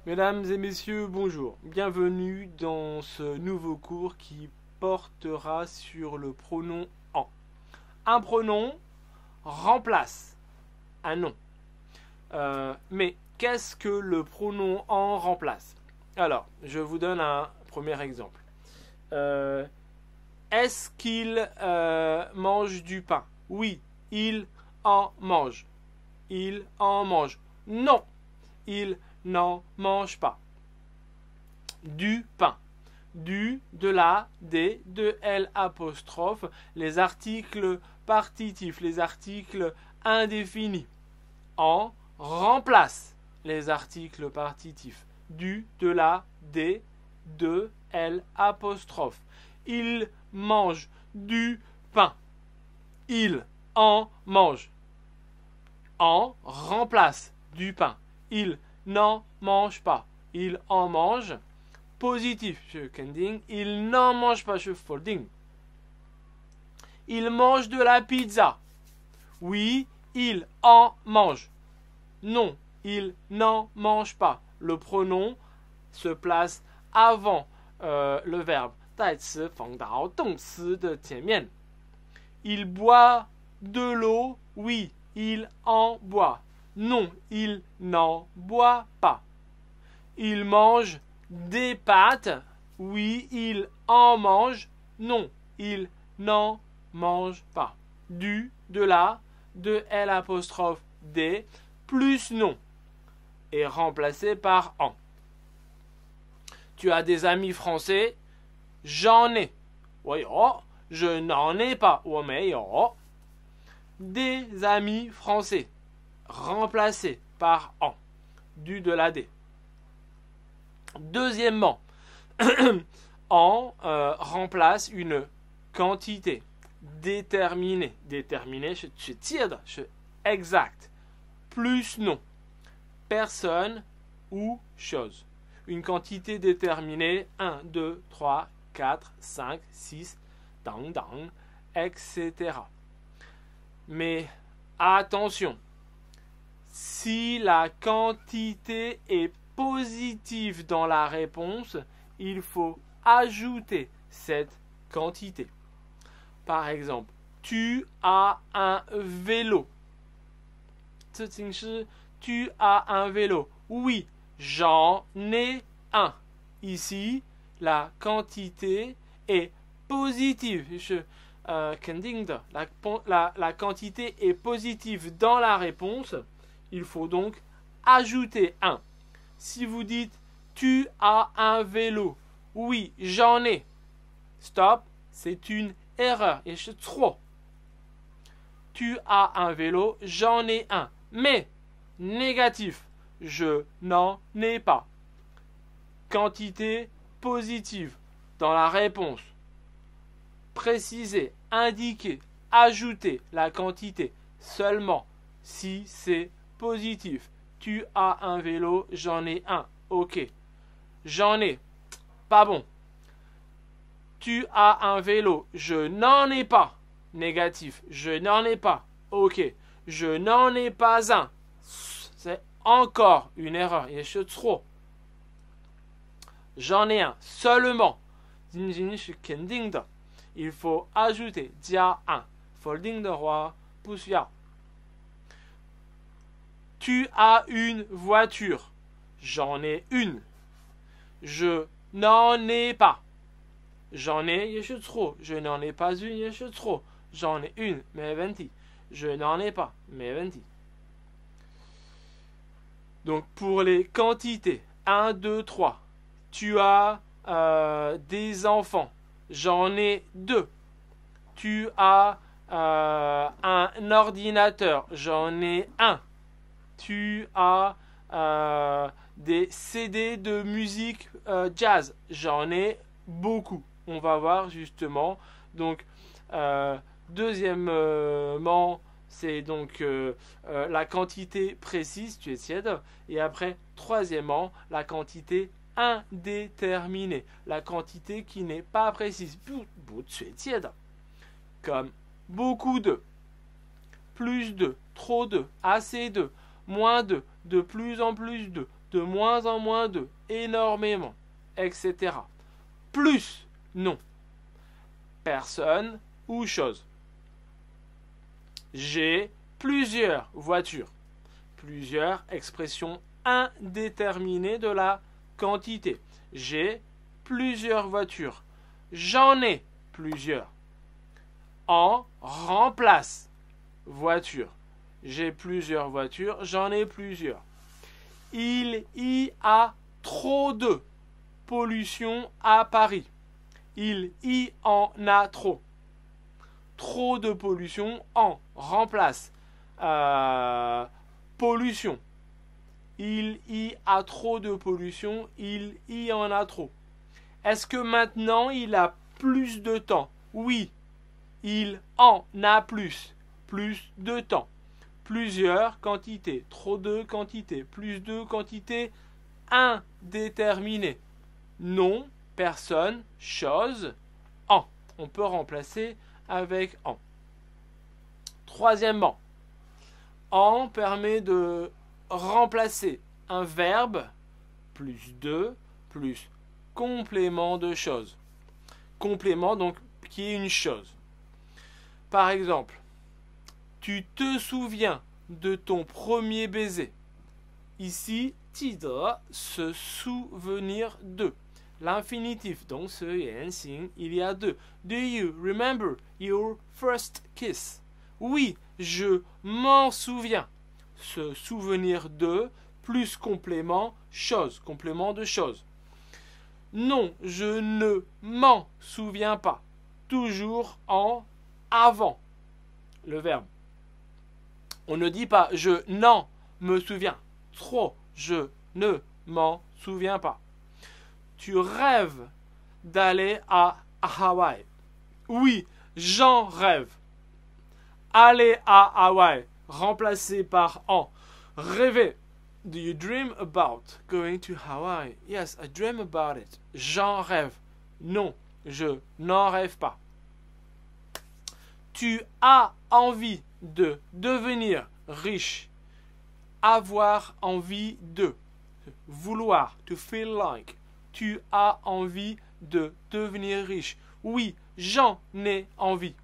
Mesdames et messieurs, bonjour. Bienvenue dans ce nouveau cours qui portera sur le pronom en. Un pronom remplace un nom. Mais qu'est-ce que le pronom en remplace? Alors, je vous donne un premier exemple. Est-ce qu'il mange du pain? Oui, il en mange. Il en mange. Non, il n'en mange pas. Du pain. Du, de la, des, de L apostrophe, les articles partitifs, les articles indéfinis. En remplace les articles partitifs. Du, de la, des, de L apostrophe. Il mange du pain. Il en mange. En remplace du pain. Il n'en mange pas. Il en mange. Positif, je kending. Il n'en mange pas, je folding. Il mange de la pizza. Oui, il en mange. Non, il n'en mange pas. Le pronom se place avant le verbe. 代词放到动词的前面. Il boit de l'eau. Oui, il en boit. Non, il n'en boit pas. Il mange des pâtes. Oui, il en mange. Non, il n'en mange pas. Du, de la, de L apostrophe des, plus non, est remplacé par en. Tu as des amis français? J'en ai. 我有. Je n'en ai pas. 我没有. Des amis français. Remplacé par en. Du, de la, des. Deuxièmement, en remplace une quantité déterminée. Déterminée, je tire, je exact. Plus non. Personne ou chose. Une quantité déterminée, 1, 2, 3, 4, 5, 6, dang, dang, etc. Mais attention, si la quantité est positive dans la réponse, il faut ajouter cette quantité. Par exemple, tu as un vélo. Tu as un vélo. Oui, j'en ai un. Ici, la quantité est positive. La quantité est positive dans la réponse. Il faut donc ajouter un. Si vous dites tu as un vélo, oui, j'en ai. Stop, c'est une erreur. Et c'est trop. Tu as un vélo, j'en ai un. Mais, négatif, je n'en ai pas. Quantité positive dans la réponse. Préciser, indiquer, ajouter la quantité seulement si c'est positif. Tu as un vélo, j'en ai un. Ok. J'en ai. Pas bon. Tu as un vélo, je n'en ai pas. Négatif. Je n'en ai pas. Ok. Je n'en ai pas un. C'est encore une erreur. Il est trop. J'en ai un. Seulement. Il faut ajouter 加 un. Folding 的话不需要. Tu as une voiture. J'en ai une. Je n'en ai pas. J'en ai, 也是trop. Je n'en ai pas une, 也是trop. J'en ai une, 没问题. Je n'en ai pas, 没问题. Donc, pour les quantités, 1, 2, 3. Tu as des enfants. J'en ai 2. Tu as un ordinateur. J'en ai 1. Tu as des CD de musique jazz. J'en ai beaucoup. On va voir justement. Donc, deuxièmement, c'est donc la quantité précise, tu es tiède. Et après, troisièmement, la quantité indéterminée. La quantité qui n'est pas précise. Tu es tiède. Comme beaucoup de, plus de, trop de, assez de, moins de plus en plus de de moins en moins de, énormément, etc. Plus, non. Personne ou chose. J'ai plusieurs voitures. Plusieurs, expression indéterminée de la quantité. J'ai plusieurs voitures. J'en ai plusieurs. En remplace voiture. J'ai plusieurs voitures, j'en ai plusieurs. Il y a trop de pollution à Paris. Il y en a trop. Trop de pollution en remplace pollution. Il y a trop de pollution, il y en a trop. Est-ce que maintenant il a plus de temps? Oui, il en a plus de temps. Plusieurs quantités, trop de quantités, plus de quantités indéterminées. Non, personne, chose, en. On peut remplacer avec en. Troisièmement, en permet de remplacer un verbe plus de plus complément de chose. Complément donc qui est une chose. Par exemple, tu te souviens de ton premier baiser. Ici, 记得 se souvenir de. L'infinitif, donc ce原形, il y a deux. Do you remember your first kiss? Oui, je m'en souviens. Se souvenir de plus complément chose, complément de chose. Non, je ne m'en souviens pas. Toujours en avant. Le verbe. On ne dit pas je n'en me souviens. Trop, je ne m'en souviens pas. Tu rêves d'aller à Hawaï. Oui, j'en rêve. Aller à Hawaï, remplacé par en. Rêver. Do you dream about going to Hawaii? Yes, I dream about it. J'en rêve. Non, je n'en rêve pas. Tu as envie de devenir riche. Avoir envie de. Vouloir. To feel like. Tu as envie de devenir riche. Oui, j'en ai envie.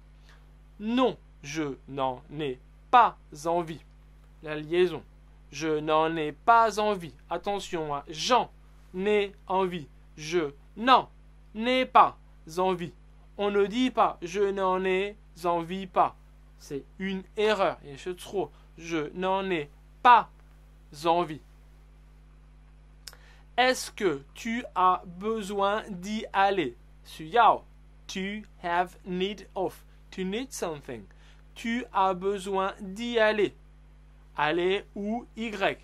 Non, je n'en ai pas envie. La liaison. Je n'en ai pas envie. Attention à j'en ai envie. Je n'en ai pas envie. On ne dit pas je n'en ai envie pas. C'est une erreur. Et c'est trop. Je n'en ai pas envie. Est-ce que tu as besoin d'y aller? 需要 to have need of. To need something. Tu as besoin d'y aller. Aller où? Y.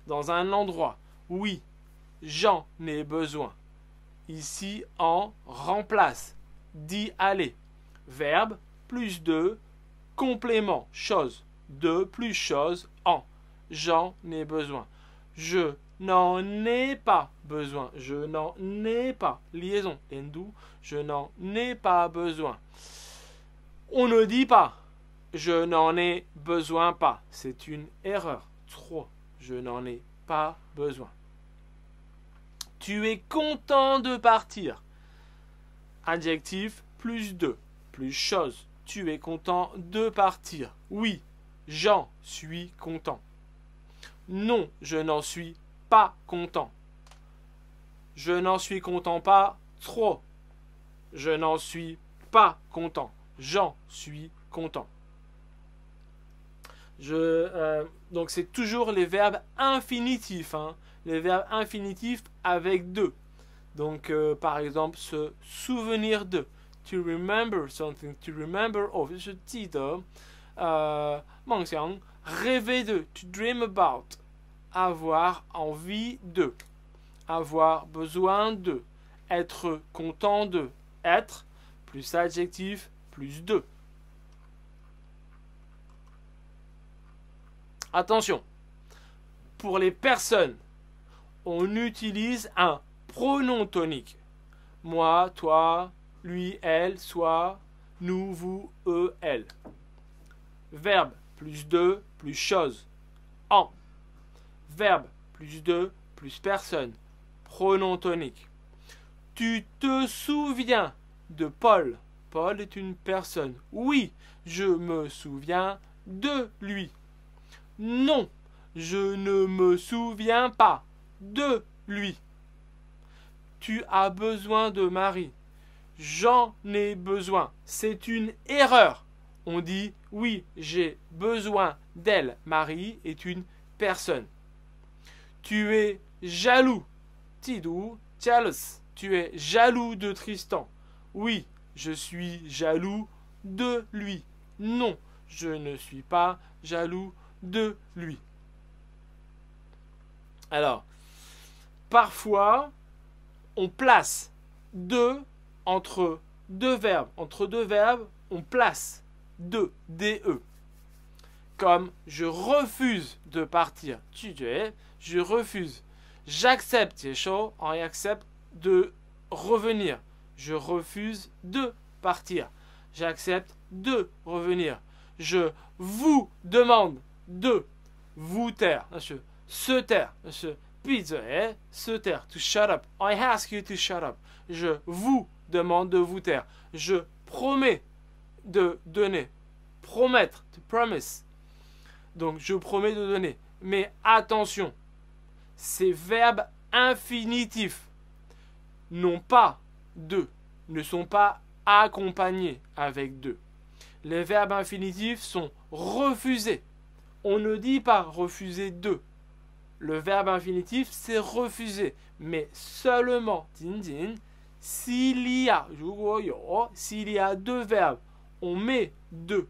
Dans un endroit. Oui, j'en ai besoin. Ici, en remplace. D'y aller. Verbe plus de complément. Chose. De plus chose. En. J'en ai besoin. Je n'en ai pas besoin. Je n'en ai pas. Liaison. Endou. Je n'en ai pas besoin. On ne dit pas je n'en ai besoin pas. C'est une erreur. Trop. Je n'en ai pas besoin. Tu es content de partir. Adjectif plus de. Plus chose. Tu es content de partir. Oui, j'en suis content. Non, je n'en suis pas content. Je n'en suis content pas trop. Je n'en suis pas content. J'en suis content. Donc c'est toujours les verbes infinitifs. Les verbes infinitifs avec de. Donc par exemple, se souvenir de. To remember something. To remember of. 是记得。梦想。Rêver de. To dream about. Avoir envie de. Avoir besoin de. Être content de. Être plus adjectif plus de. Attention, pour les personnes, on utilise un pronom tonique. Moi, toi, lui, elle, soi, nous, vous, eux, elle. Verbe plus de, plus chose. En. Verbe plus de, plus personne. Pronom tonique. Tu te souviens de Paul. Paul est une personne. Oui, je me souviens de lui. Non, je ne me souviens pas de lui. Tu as besoin de Marie. J'en ai besoin. C'est une erreur. On dit oui, j'ai besoin d'elle. Marie est une personne. Tu es jaloux. Tidou, jealous. Tu es jaloux de Tristan. Oui, je suis jaloux de lui. Non, je ne suis pas jaloux de lui. Alors, parfois, on place de entre deux verbes. Entre deux verbes, on place de, DE. Comme je refuse de partir. Je refuse. J'accepte, c'est chaud, on accepte de revenir. Je refuse de partir. J'accepte de revenir. Je vous demande de vous taire. Se taire. Se taire. To shut up. I ask you to shut up. Je vous demande de vous taire. Je promets de donner. Promettre. To promise. Donc, je promets de donner. Mais attention, ces verbes infinitifs n'ont pas de, ne sont pas accompagnés avec de. Les verbes infinitifs sont refusés. On ne dit pas refuser de. Le verbe infinitif, c'est refuser. Mais seulement, s'il y a deux verbes, on met de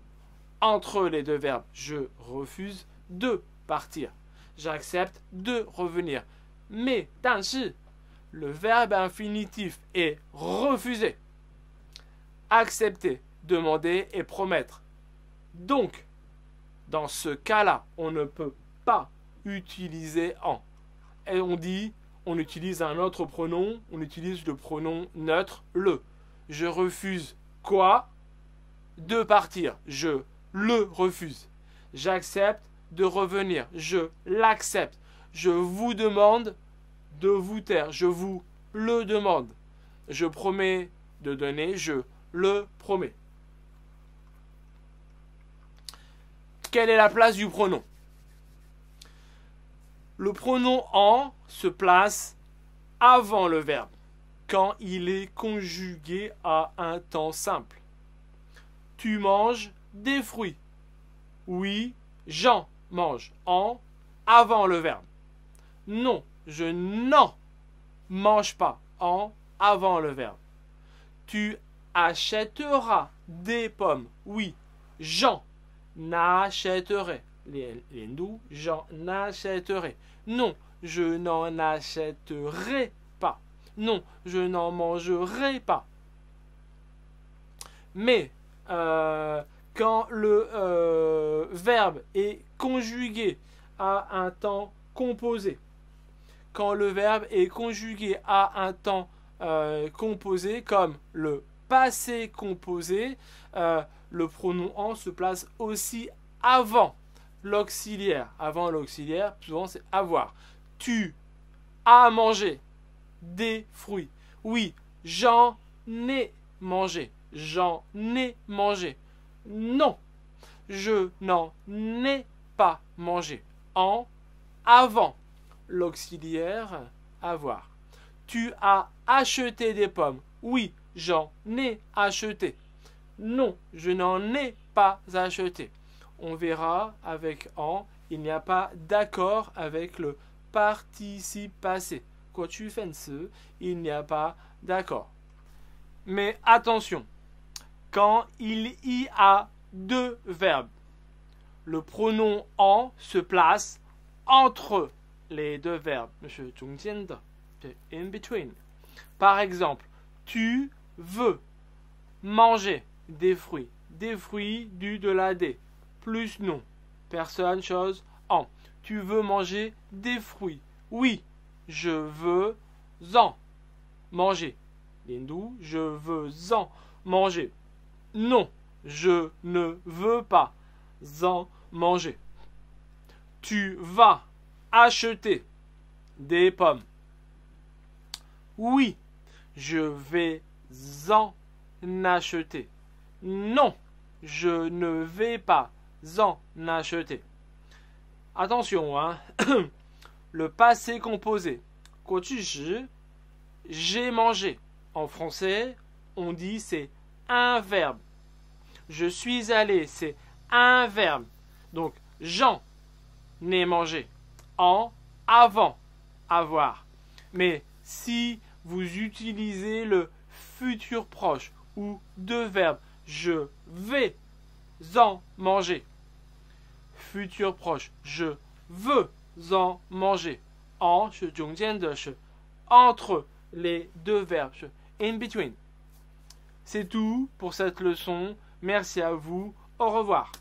entre les deux verbes. Je refuse de partir. J'accepte de revenir. Mais, 但是, le verbe infinitif est refuser. Accepter, demander et promettre. Donc, dans ce cas-là, on ne peut pas utiliser en. Et on utilise un autre pronom, on utilise le pronom neutre, le. Je refuse quoi? De partir. Je le refuse. J'accepte de revenir. Je l'accepte. Je vous demande de vous taire. Je vous le demande. Je promets de donner. Je le promets. Quelle est la place du pronom? Le pronom en se place avant le verbe quand il est conjugué à un temps simple. Tu manges des fruits. Oui, j'en mange. En avant le verbe. Non, je n'en mange pas. En avant le verbe. Tu achèteras des pommes. Oui, j'en achèterai. J'en achèterai. Non, je n'en achèterai pas. Non, je n'en mangerai pas. Mais quand le verbe est conjugué à un temps composé, quand le verbe est conjugué à un temps composé, comme le passé composé, le pronom en se place aussi avant l'auxiliaire. Avant l'auxiliaire, souvent c'est avoir. Tu as mangé des fruits. Oui, j'en ai mangé. J'en ai mangé. Non, je n'en ai pas mangé. En avant l'auxiliaire avoir. Tu as acheté des pommes. Oui, j'en ai acheté. Non, je n'en ai pas acheté. On verra avec en, il n'y a pas d'accord avec le participe passé. Quand tu fais ce, il n'y a pas d'accord. Mais attention, quand il y a deux verbes, le pronom en se place entre les deux verbes. In between. Par exemple, tu veux manger des fruits. Des fruits du de la D. Plus non. Personne, chose, en. Tu veux manger des fruits. Oui, je veux en manger. Lindou, je veux en manger. Non, je ne veux pas en manger. Tu vas acheter des pommes. Oui, je vais en acheter. Non, je ne vais pas en acheter. Attention, hein. Le passé composé. 过去时, j'ai mangé. En français, on dit c'est un verbe. Je suis allé, c'est un verbe. Donc, j'en ai mangé. En, avant, avoir. Mais si vous utilisez le futur proche ou deux verbes, je vais en manger. Futur proche, je veux en manger. En, 是中间的是 entre les deux verbes, 是 in between. C'est tout pour cette leçon. Merci à vous. Au revoir.